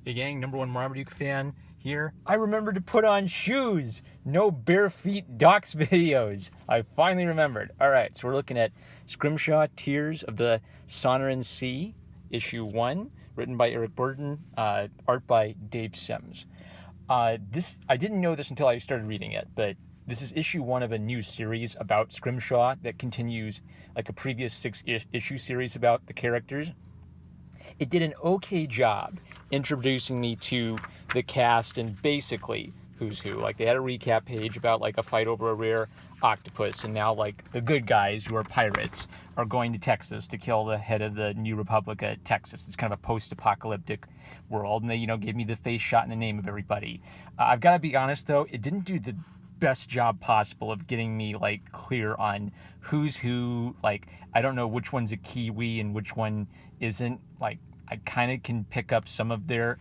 Hey gang, number one Marmaduke fan here. I remembered to put on shoes. No bare feet docs videos. I finally remembered. All right, so we're looking at Scrimshaw, Tears of the Sonoran Sea, issue 1, written by Eric Burden, art by Dave Sims. I didn't know this until I started reading it, but this is issue 1 of a new series about Scrimshaw that continues like a previous 6-issue series about the characters. It did an okay job introducing me to the cast and basically who's who. Like, they had a recap page about like a fight over a rare octopus, and now like the good guys who are pirates are going to Texas to kill the head of the New Republic Texas. It's kind of a post-apocalyptic world, and they gave me the face shot in the name of everybody. I've got to be honest though, it didn't do the best job possible of getting me like clear on who's who. Like, I don't know which one's a Kiwi and which one isn't. Like, I kind of can pick up some of their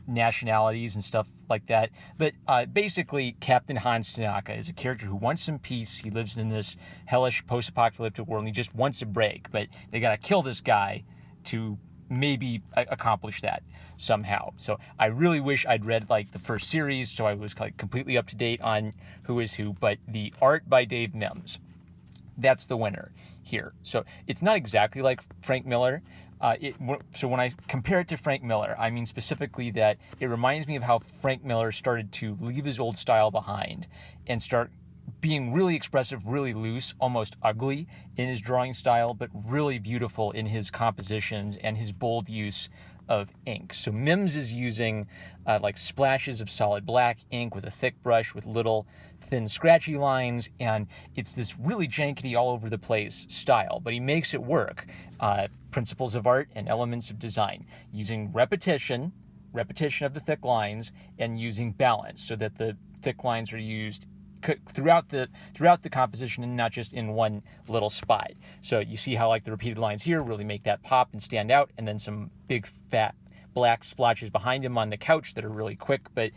nationalities and stuff like that, but basically Captain Hans Tanaka is a character who wants some peace. He lives in this hellish post-apocalyptic world and he just wants a break, but they gotta kill this guy to maybe accomplish that somehow. So I really wish I'd read like the first series so I was like completely up to date on who is who, but the art by Dave Mims, that's the winner here. So it's not exactly like Frank Miller. So when I compare it to Frank Miller, I mean specifically that it reminds me of how Frank Miller started to leave his old style behind and start being really expressive, really loose, almost ugly in his drawing style, but really beautiful in his compositions and his bold use of ink. So Mims is using like splashes of solid black ink with a thick brush with little thin scratchy lines, and it's this really jankety all over the place style, but he makes it work. Principles of art and elements of design, using repetition of the thick lines, and using balance so that the thick lines are used throughout the composition and not just in one little spot. So you see how like the repeated lines here really make that pop and stand out, and then some big fat black splotches behind him on the couch that are really quick, but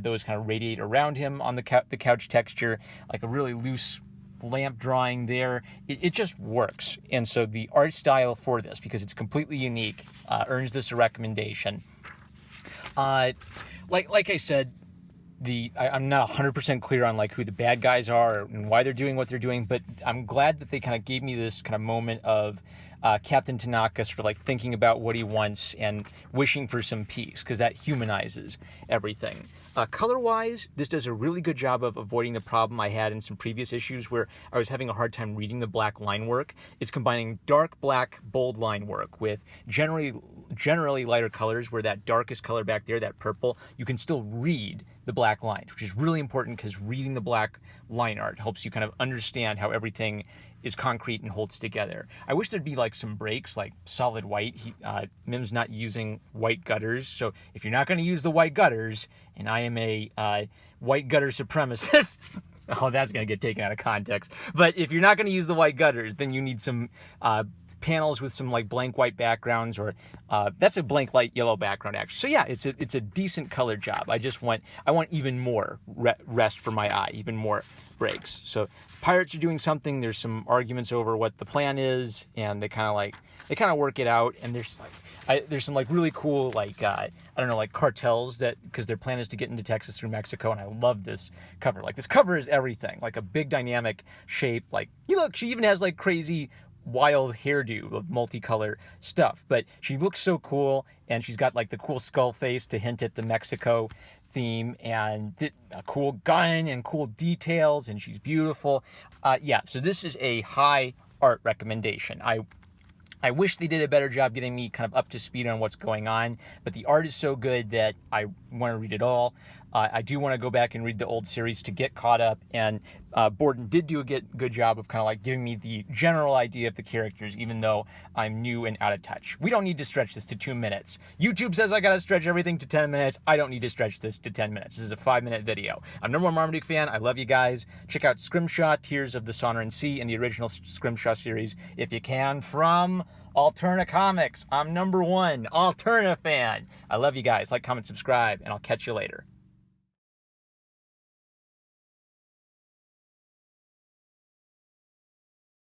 those kind of radiate around him on the couch texture, like a really loose lamp drawing there. It just works. And so the art style for this, because it's completely unique, earns this a recommendation. Like I said, I'm not 100% clear on like who the bad guys are and why they're doing what they're doing, but I'm glad that they kind of gave me this kind of moment of Captain Tanaka sort of like thinking about what he wants and wishing for some peace, because that humanizes everything. Color-wise, this does a really good job of avoiding the problem I had in some previous issues where I was having a hard time reading the black line work. It's combining dark black, bold line work with generally lighter colors, where that darkest color back there, that purple, you can still read the black lines, which is really important because reading the black line art helps you kind of understand how everything is concrete and holds together. I wish there'd be like some breaks, like solid white. Mim's not using white gutters, so if you're not going to use the white gutters, and I am a white gutter supremacist, oh, that's going to get taken out of context. But if you're not going to use the white gutters, then you need some panels with some like blank white backgrounds, or that's a blank light yellow background actually. So yeah, it's a decent color job. I want even more rest for my eye, even more breaks. So pirates are doing something. There's some arguments over what the plan is, and they kind of work it out. And there's some like really cool like I don't know, like cartels, that because their plan is to get into Texas through Mexico. And I love this cover. Like, this cover is everything. Like a big dynamic shape. Like, look, she even has like crazy wild hairdo of multicolor stuff, but she looks so cool, and she's got like the cool skull face to hint at the Mexico theme, and a cool gun and cool details, and she's beautiful. Yeah, so this is a high art recommendation. I wish they did a better job getting me kind of up to speed on what's going on, but the art is so good that I want to read it all. I do want to go back and read the old series to get caught up, and Borden did do a good job of kind of like giving me the general idea of the characters, even though I'm new and out of touch. We don't need to stretch this to 2 minutes. YouTube says I gotta stretch everything to 10 minutes. I don't need to stretch this to 10 minutes. This is a 5-minute video. I'm number one Marmaduke fan. I love you guys. Check out Scrimshaw, Tears of the Sonoran Sea, and the original Scrimshaw series if you can, from Alterna Comics. I'm number one Alterna fan. I love you guys. Like, comment, subscribe, and I'll catch you later.